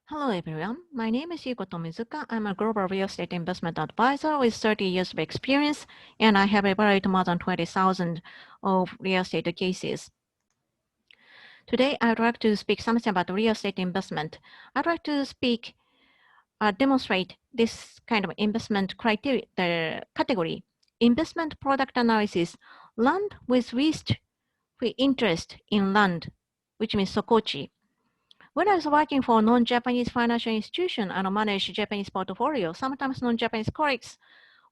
Hello everyone, my name is Yuko Tomizuka. I'm a global real estate investment advisor with 30 years of experience, and I have evaluated more than 20,000 of real estate cases. Today, I'd like to speak something about real estate investment. I'd like to demonstrate this kind of investment criteria, the category, investment product analysis, land with leased interest in land, which means Sokochi. When I was working for a non-Japanese financial institution and managed Japanese portfolio, sometimes non-Japanese colleagues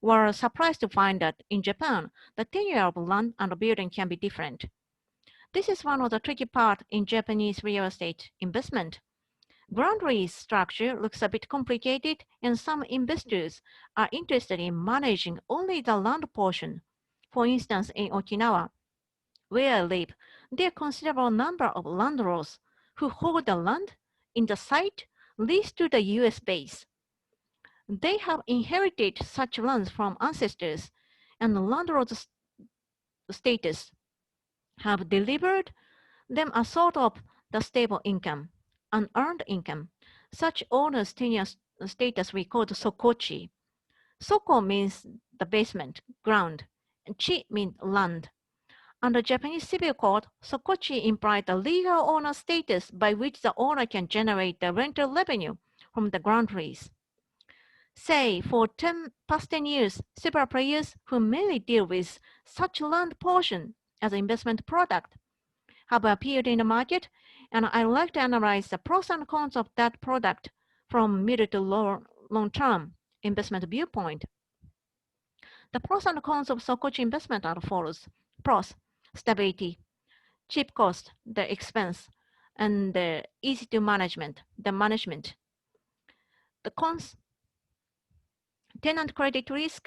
were surprised to find that in Japan, the tenure of land and building can be different. This is one of the tricky parts in Japanese real estate investment. Ground lease structure looks a bit complicated, and some investors are interested in managing only the land portion. For instance, in Okinawa, where I live, there are a considerable number of landlords who hold the land in the site leased to the US base. They have inherited such lands from ancestors, and the landlord's status have delivered them a sort of the stable income, unearned income. Such owners' tenure status we call the Sokochi. Soko means the basement, ground, and chi means land. Under Japanese civil code, Sokochi implied the legal owner status by which the owner can generate the rental revenue from the ground lease. Say, for past 10 years, several players who mainly deal with such land portion as an investment product have appeared in the market, and I like to analyze the pros and cons of that product from mid to long-term investment viewpoint. The pros and cons of Sokochi investment are follows. Pros, stability, cheap cost, the expense, and the easy to management, the management. The cons, tenant credit risk,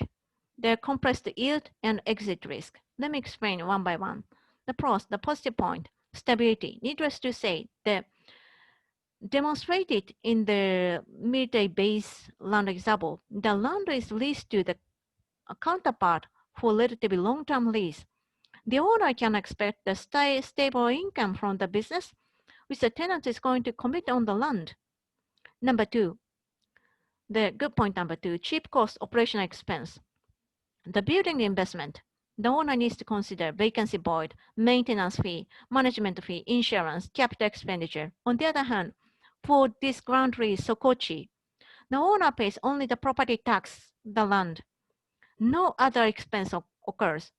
the compressed yield, and exit risk. Let me explain one by one. The pros, the positive point, stability. Needless to say, the demonstrated in the military base land example, the land is leased to the counterpart for relatively long-term lease. The owner can expect the stable income from the business, which the tenant is going to commit on the land. Number two, the good point number two, cheap cost operational expense. The building investment, the owner needs to consider vacancy void, maintenance fee, management fee, insurance, capital expenditure. On the other hand, for this ground lease Sokochi, the owner pays only the property tax, the land. No other expense occurs.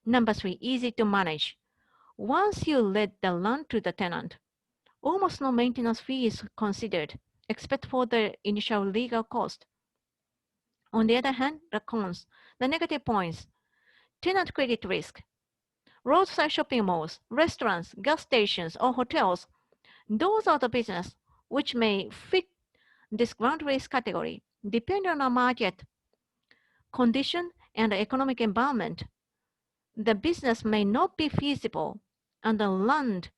Number three, easy to manage. Once you let the land to the tenant, almost no maintenance fee is considered, except for the initial legal cost. On the other hand, the cons, the negative points, tenant credit risk, roadside shopping malls, restaurants, gas stations, or hotels, those are the business which may fit this ground lease category. Depending on the market condition and the economic environment, the business may not be feasible, and the land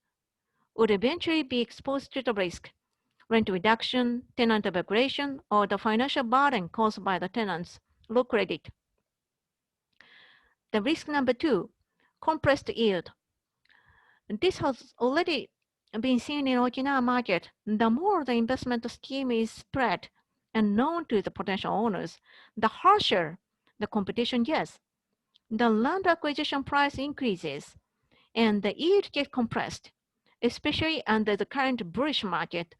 would eventually be exposed to the risk, rent reduction, tenant evacuation, or the financial burden caused by the tenant's low credit. The risk number two, compressed yield. This has already been seen in Okinawa market. The more the investment scheme is spread and known to the potential owners, the harsher the competition gets. The land acquisition price increases and the yield gets compressed, especially under the current bullish market.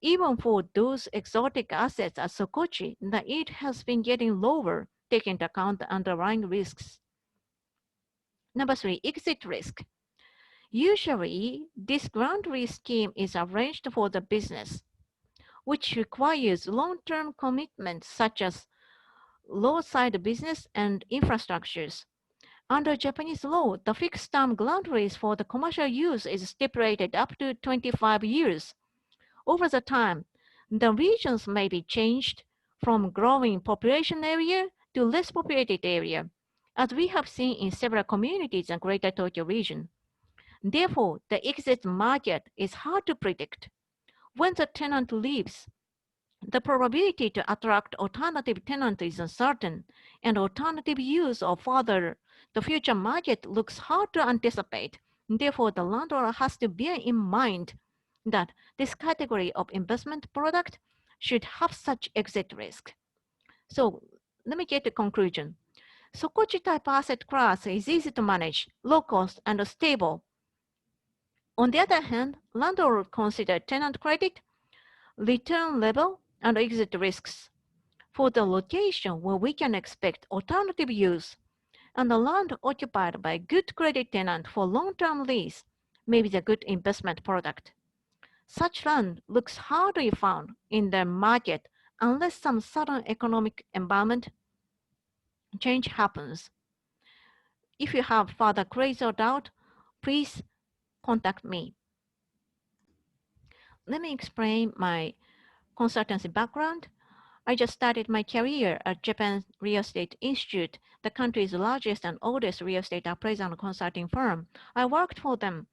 Even for those exotic assets at Sokochi, the yield has been getting lower, taking into account the underlying risks. Number three, exit risk. Usually, this ground lease scheme is arranged for the business, which requires long-term commitments such as roadside business and infrastructures. Under Japanese law, the fixed-term ground lease for the commercial use is stipulated up to 25 years. Over the time, the regions may be changed from growing population area to less populated area, as we have seen in several communities in Greater Tokyo region. Therefore, the exit market is hard to predict. When the tenant leaves, the probability to attract alternative tenant is uncertain, and alternative use or further the future market looks hard to anticipate. Therefore, the landlord has to bear in mind that this category of investment product should have such exit risk. So let me get the conclusion. Sokochi type asset class is easy to manage, low cost, and stable. On the other hand, landlord consider tenant credit, return level, and exit risks for the location where we can expect alternative use, and the land occupied by good credit tenant for long-term lease may be the good investment product. Such land looks hardly found in the market unless some sudden economic environment change happens. If you have further queries or doubt, please contact me. Let me explain my consultancy background. I just started my career at Japan Real Estate Institute, the country's largest and oldest real estate appraisal and consulting firm. I worked for them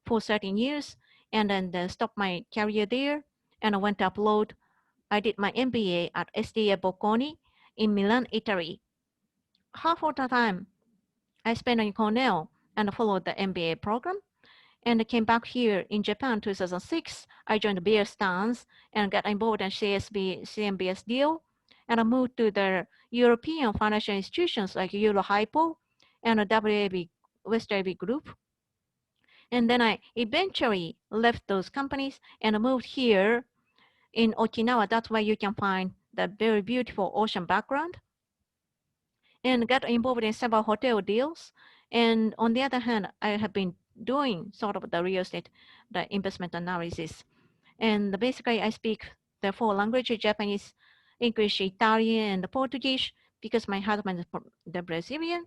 for 13 years and then stopped my career there and I went abroad. I did my MBA at SDA Bocconi in Milan, Italy. Half of the time I spent in Cornell and followed the MBA program and came back here in Japan 2006. I joined Bear Stearns and got involved in CMBS deal. And I moved to the European financial institutions like Euro Hypo and WAB, West AB Group. And then I eventually left those companies and moved here in Okinawa. That's why you can find the very beautiful ocean background and got involved in several hotel deals. And on the other hand, I have been doing sort of the real estate, the investment analysis. And basically, I speak the four languages: Japanese, English, Italian, and Portuguese, because my husband is the Brazilian,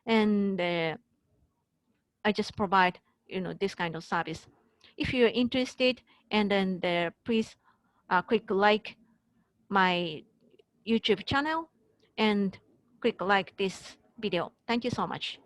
and I just provide this kind of service. If you're interested, and then please click like my YouTube channel and click like this video. Thank you so much.